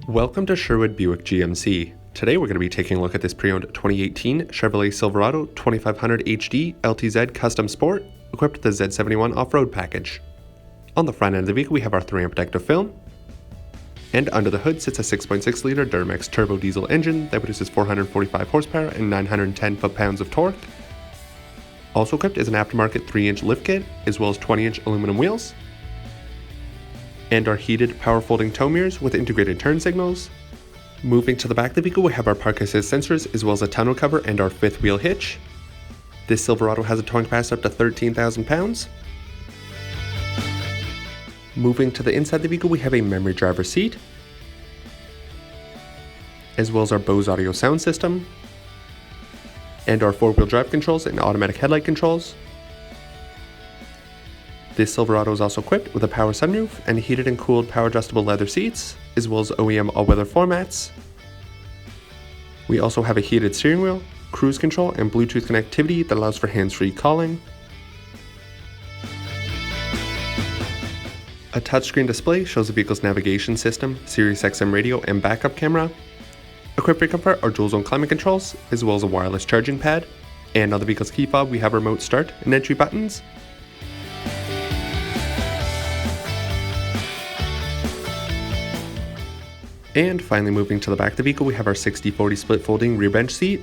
Welcome to Sherwood Buick GMC. Today we're going to be taking a look at this pre-owned 2018 Chevrolet Silverado 2500 HD LTZ Custom Sport equipped with the Z71 off-road package. On the front end of the vehicle we have our 3-amp protective film, and under the hood sits a 6.6-liter Duramax turbo diesel engine that produces 445 horsepower and 910 foot-pounds of torque. Also equipped is an aftermarket 3-inch lift kit as well as 20-inch aluminum wheels, and our heated power folding tow mirrors with integrated turn signals. Moving to the back of the vehicle we have our park assist sensors as well as a tonneau cover and our 5th wheel hitch. This Silverado has a towing capacity up to 13,000 pounds. Moving to the inside of the vehicle we have a memory driver seat, as well as our Bose audio sound system, and our 4-wheel drive controls and automatic headlight controls. This Silverado is also equipped with a power sunroof and heated and cooled power adjustable leather seats, as well as OEM all-weather floor mats. We also have a heated steering wheel, cruise control, and Bluetooth connectivity that allows for hands-free calling. A touchscreen display shows the vehicle's navigation system, SiriusXM radio, and backup camera. Equipped for comfort are dual-zone climate controls, as well as a wireless charging pad. And on the vehicle's key fob we have remote start and entry buttons. And finally moving to the back of the vehicle we have our 60/40 split folding rear bench seat.